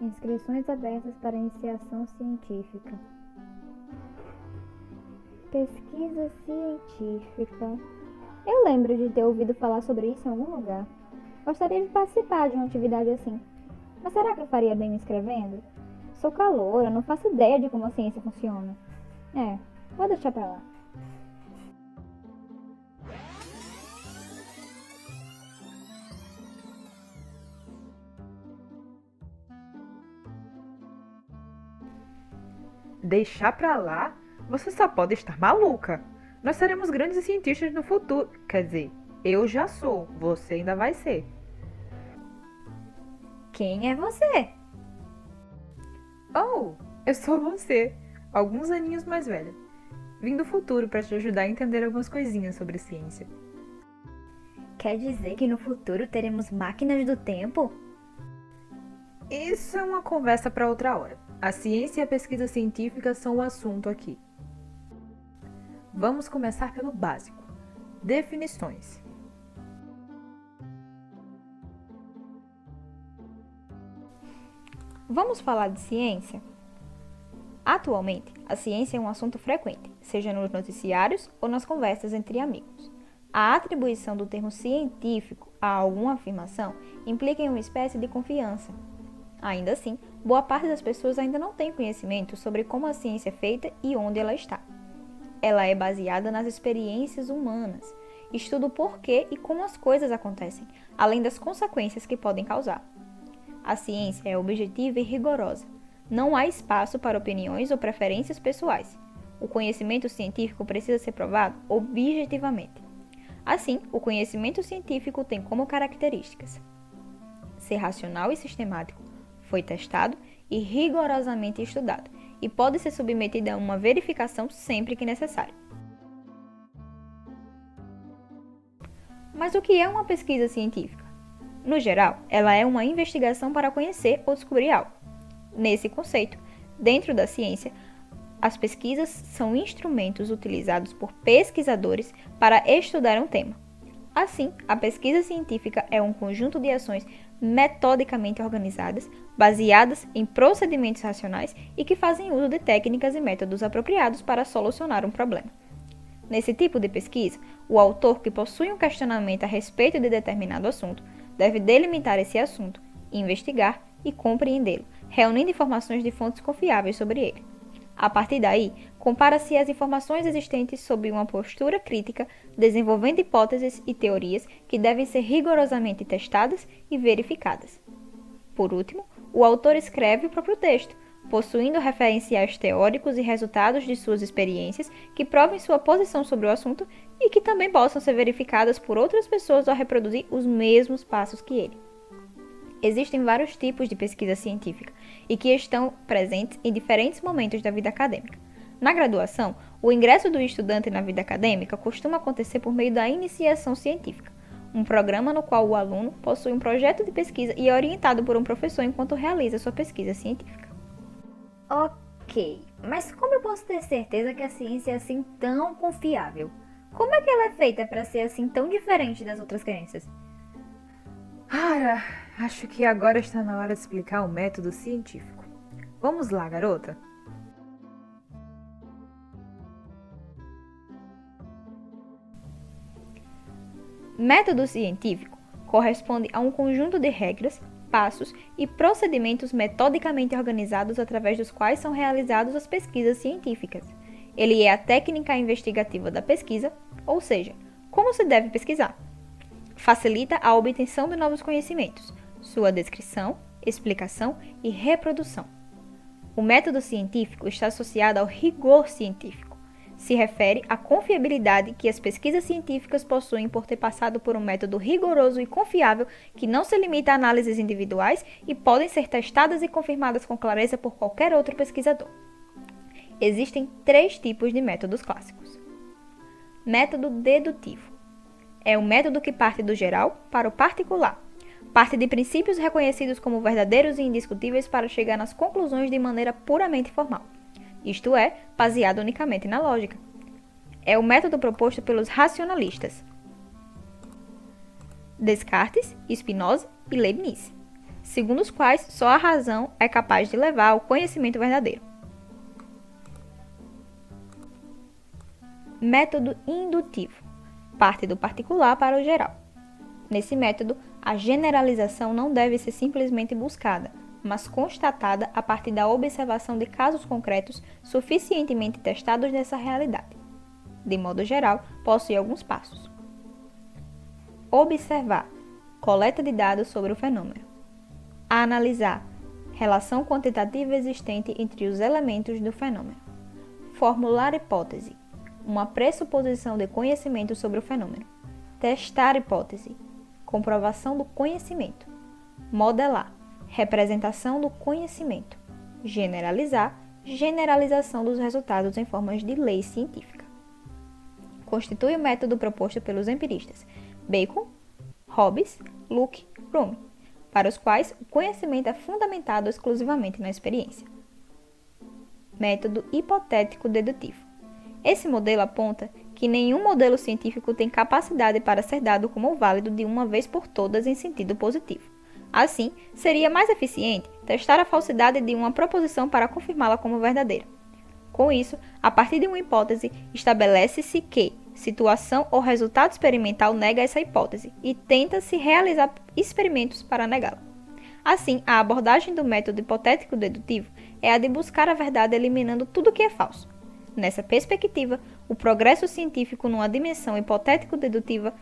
Inscrições abertas para iniciação científica. Pesquisa científica. Eu lembro de ter ouvido falar sobre isso em algum lugar. Gostaria de participar de uma atividade assim. Mas será que eu faria bem me inscrevendo? Sou caloura, não faço ideia de como a ciência funciona. Vou deixar pra lá. Deixar pra lá? Você só pode estar maluca. Nós seremos grandes cientistas no futuro. Quer dizer, eu já sou, você ainda vai ser. Quem é você? Oh, eu sou você, alguns aninhos mais velha. Vim do futuro para te ajudar a entender algumas coisinhas sobre ciência. Quer dizer que no futuro teremos máquinas do tempo? Isso é uma conversa para outra hora. A ciência e a pesquisa científica são o assunto aqui. Vamos começar pelo básico. Definições. Vamos falar de ciência? Atualmente, a ciência é um assunto frequente, seja nos noticiários ou nas conversas entre amigos. A atribuição do termo científico a alguma afirmação implica em uma espécie de confiança. Ainda assim, boa parte das pessoas ainda não tem conhecimento sobre como a ciência é feita e onde ela está. Ela é baseada nas experiências humanas, estuda o porquê e como as coisas acontecem, além das consequências que podem causar. A ciência é objetiva e rigorosa. Não há espaço para opiniões ou preferências pessoais. O conhecimento científico precisa ser provado objetivamente. Assim, o conhecimento científico tem como características ser racional e sistemático, foi testado e rigorosamente estudado, e pode ser submetido a uma verificação sempre que necessário. Mas o que é uma pesquisa científica? No geral, ela é uma investigação para conhecer ou descobrir algo. Nesse conceito, dentro da ciência, as pesquisas são instrumentos utilizados por pesquisadores para estudar um tema. Assim, a pesquisa científica é um conjunto de ações metodicamente organizadas, baseadas em procedimentos racionais e que fazem uso de técnicas e métodos apropriados para solucionar um problema. Nesse tipo de pesquisa, o autor que possui um questionamento a respeito de determinado assunto deve delimitar esse assunto, investigar e compreendê-lo, reunindo informações de fontes confiáveis sobre ele. A partir daí, compara-se as informações existentes sob uma postura crítica, desenvolvendo hipóteses e teorias que devem ser rigorosamente testadas e verificadas. Por último, o autor escreve o próprio texto, possuindo referenciais teóricos e resultados de suas experiências que provem sua posição sobre o assunto e que também possam ser verificadas por outras pessoas ao reproduzir os mesmos passos que ele. Existem vários tipos de pesquisa científica e que estão presentes em diferentes momentos da vida acadêmica. Na graduação, o ingresso do estudante na vida acadêmica costuma acontecer por meio da iniciação científica, um programa no qual o aluno possui um projeto de pesquisa e é orientado por um professor enquanto realiza sua pesquisa científica. Ok, mas como eu posso ter certeza que a ciência é assim tão confiável? Como é que ela é feita para ser assim tão diferente das outras crenças? Acho que agora está na hora de explicar o método científico. Vamos lá, garota? Método científico corresponde a um conjunto de regras, passos e procedimentos metodicamente organizados através dos quais são realizadas as pesquisas científicas. Ele é a técnica investigativa da pesquisa, ou seja, como se deve pesquisar. Facilita a obtenção de novos conhecimentos, sua descrição, explicação e reprodução. O método científico está associado ao rigor científico. Se refere à confiabilidade que as pesquisas científicas possuem por ter passado por um método rigoroso e confiável que não se limita a análises individuais e podem ser testadas e confirmadas com clareza por qualquer outro pesquisador. Existem 3 tipos de métodos clássicos. Método dedutivo. É um método que parte do geral para o particular. Parte de princípios reconhecidos como verdadeiros e indiscutíveis para chegar nas conclusões de maneira puramente formal. Isto é, baseado unicamente na lógica. É o método proposto pelos racionalistas Descartes, Spinoza e Leibniz. segundo os quais só a razão é capaz de levar ao conhecimento verdadeiro. Método indutivo. Parte do particular para o geral. Nesse método, a generalização não deve ser simplesmente buscada, mas constatada a partir da observação de casos concretos suficientemente testados nessa realidade. De modo geral, possui alguns passos. Observar. Coleta de dados sobre o fenômeno. Analisar. Relação quantitativa existente entre os elementos do fenômeno. Formular hipótese. Uma pressuposição de conhecimento sobre o fenômeno. Testar hipótese. Comprovação do conhecimento. Modelar. Representação do conhecimento. Generalizar. Generalização dos resultados em formas de lei científica. Constitui o método proposto pelos empiristas Bacon, Hobbes, Locke, Roome, para os quais o conhecimento é fundamentado exclusivamente na experiência. Método hipotético dedutivo. Esse modelo aponta que nenhum modelo científico tem capacidade para ser dado como válido de uma vez por todas em sentido positivo. Assim, seria mais eficiente testar a falsidade de uma proposição para confirmá-la como verdadeira. Com isso, a partir de uma hipótese, estabelece-se que situação ou resultado experimental nega essa hipótese e tenta-se realizar experimentos para negá-la. Assim, a abordagem do método hipotético dedutivo é a de buscar a verdade eliminando tudo que é falso. Nessa perspectiva, o progresso científico numa dimensão hipotético-dedutiva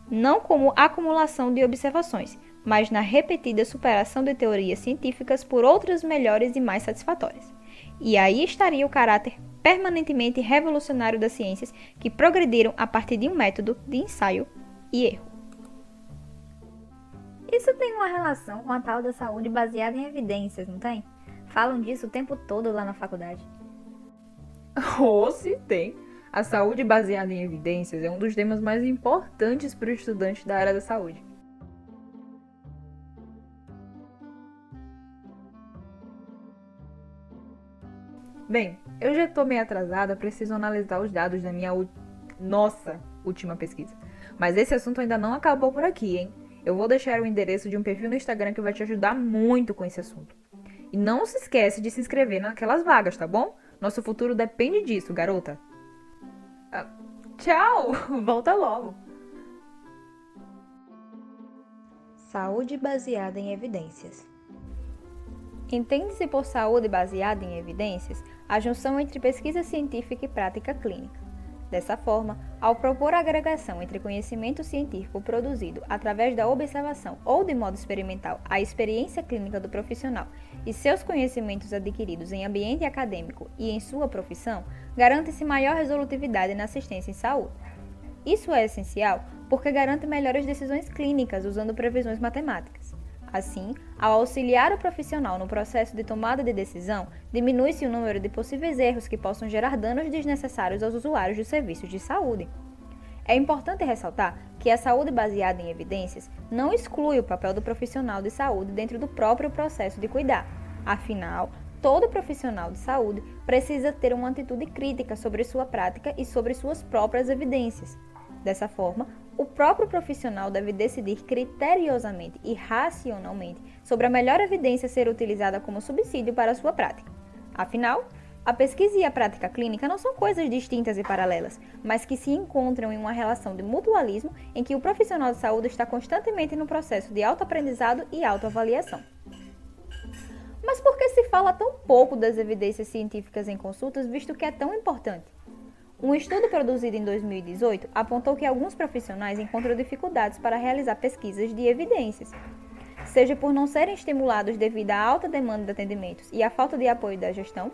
não como acumulação de observações, mas na repetida superação de teorias científicas por outras melhores e mais satisfatórias. E aí estaria o caráter permanentemente revolucionário das ciências que progrediram a partir de um método de ensaio e erro. Isso tem uma relação com a tal da saúde baseada em evidências, não tem? Falam disso o tempo todo lá na faculdade. Oh, se tem! A saúde baseada em evidências é um dos temas mais importantes para o estudante da área da saúde. Bem, eu já estou meio atrasada, preciso analisar os dados da minha última pesquisa. Mas esse assunto ainda não acabou por aqui, hein? Eu vou deixar o endereço de um perfil no Instagram que vai te ajudar muito com esse assunto. E não se esquece de se inscrever naquelas vagas, tá bom? Nosso futuro depende disso, garota. Tchau! Volta logo! Saúde baseada em evidências. Entende-se por saúde baseada em evidências a junção entre pesquisa científica e prática clínica. Dessa forma, ao propor a agregação entre conhecimento científico produzido através da observação ou de modo experimental à experiência clínica do profissional e seus conhecimentos adquiridos em ambiente acadêmico e em sua profissão, garante-se maior resolutividade na assistência em saúde. Isso é essencial porque garante melhores decisões clínicas usando previsões matemáticas. Assim, ao auxiliar o profissional no processo de tomada de decisão, diminui-se o número de possíveis erros que possam gerar danos desnecessários aos usuários dos serviços de saúde. É importante ressaltar que a saúde baseada em evidências não exclui o papel do profissional de saúde dentro do próprio processo de cuidar. Afinal, todo profissional de saúde precisa ter uma atitude crítica sobre sua prática e sobre suas próprias evidências. Dessa forma, o próprio profissional deve decidir criteriosamente e racionalmente sobre a melhor evidência a ser utilizada como subsídio para a sua prática. Afinal, a pesquisa e a prática clínica não são coisas distintas e paralelas, mas que se encontram em uma relação de mutualismo em que o profissional de saúde está constantemente no processo de autoaprendizado e autoavaliação. Mas por que se fala tão pouco das evidências científicas em consultas, visto que é tão importante? Um estudo produzido em 2018 apontou que alguns profissionais encontram dificuldades para realizar pesquisas de evidências, seja por não serem estimulados devido à alta demanda de atendimentos e à falta de apoio da gestão,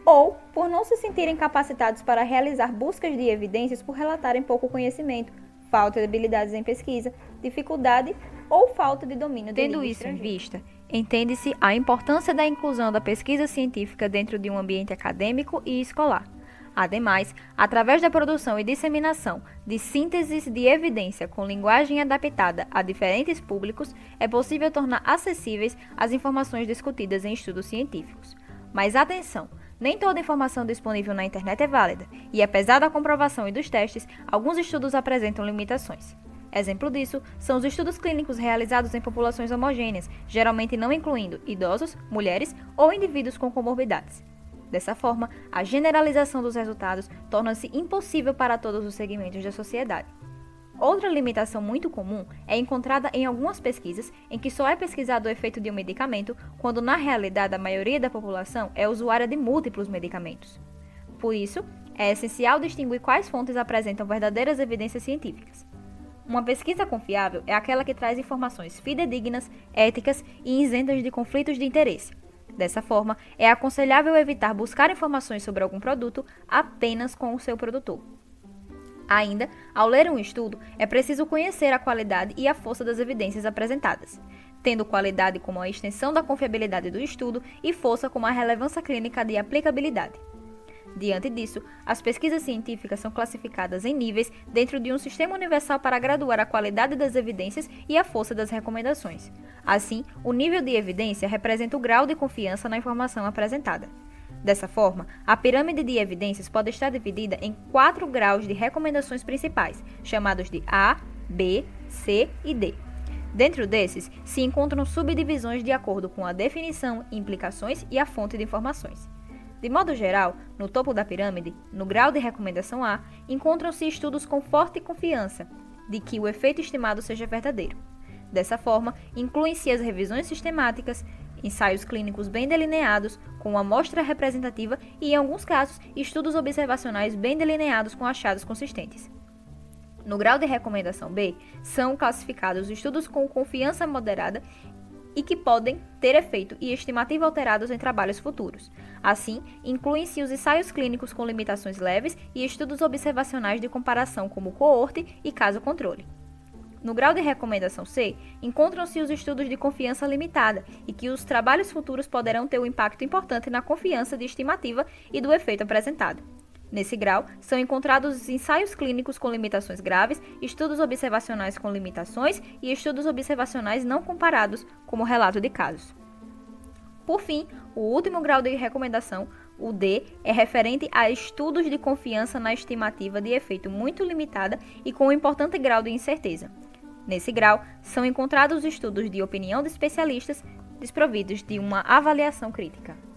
ou por não se sentirem capacitados para realizar buscas de evidências por relatarem pouco conhecimento, falta de habilidades em pesquisa, dificuldade ou falta de domínio de língua estrangeira. Tendo isso em vista, entende-se a importância da inclusão da pesquisa científica dentro de um ambiente acadêmico e escolar. Ademais, através da produção e disseminação de sínteses de evidência com linguagem adaptada a diferentes públicos, é possível tornar acessíveis as informações discutidas em estudos científicos. Mas atenção! Nem toda informação disponível na internet é válida, e apesar da comprovação e dos testes, alguns estudos apresentam limitações. Exemplo disso são os estudos clínicos realizados em populações homogêneas, geralmente não incluindo idosos, mulheres ou indivíduos com comorbidades. Dessa forma, a generalização dos resultados torna-se impossível para todos os segmentos da sociedade. Outra limitação muito comum é encontrada em algumas pesquisas em que só é pesquisado o efeito de um medicamento, quando na realidade a maioria da população é usuária de múltiplos medicamentos. Por isso, é essencial distinguir quais fontes apresentam verdadeiras evidências científicas. Uma pesquisa confiável é aquela que traz informações fidedignas, éticas e isentas de conflitos de interesse. Dessa forma, é aconselhável evitar buscar informações sobre algum produto apenas com o seu produtor. Ainda, ao ler um estudo, é preciso conhecer a qualidade e a força das evidências apresentadas, tendo qualidade como a extensão da confiabilidade do estudo e força como a relevância clínica de aplicabilidade. Diante disso, as pesquisas científicas são classificadas em níveis dentro de um sistema universal para graduar a qualidade das evidências e a força das recomendações. Assim, o nível de evidência representa o grau de confiança na informação apresentada. Dessa forma, a pirâmide de evidências pode estar dividida em 4 graus de recomendações principais, chamados de A, B, C e D. Dentro desses, se encontram subdivisões de acordo com a definição, implicações e a fonte de informações. De modo geral, no topo da pirâmide, no grau de recomendação A, encontram-se estudos com forte confiança de que o efeito estimado seja verdadeiro. Dessa forma, incluem-se as revisões sistemáticas, ensaios clínicos bem delineados, com uma amostra representativa e, em alguns casos, estudos observacionais bem delineados com achados consistentes. No grau de recomendação B, são classificados estudos com confiança moderada e que podem ter efeito e estimativa alterados em trabalhos futuros. Assim, incluem-se os ensaios clínicos com limitações leves e estudos observacionais de comparação como coorte e caso-controle. No grau de recomendação C, encontram-se os estudos de confiança limitada e que os trabalhos futuros poderão ter um impacto importante na confiança de estimativa e do efeito apresentado. Nesse grau, são encontrados os ensaios clínicos com limitações graves, estudos observacionais com limitações e estudos observacionais não comparados, como relato de casos. Por fim, o último grau de recomendação, o D, é referente a estudos de confiança na estimativa de efeito muito limitada e com um importante grau de incerteza. Nesse grau, são encontrados estudos de opinião de especialistas desprovidos de uma avaliação crítica.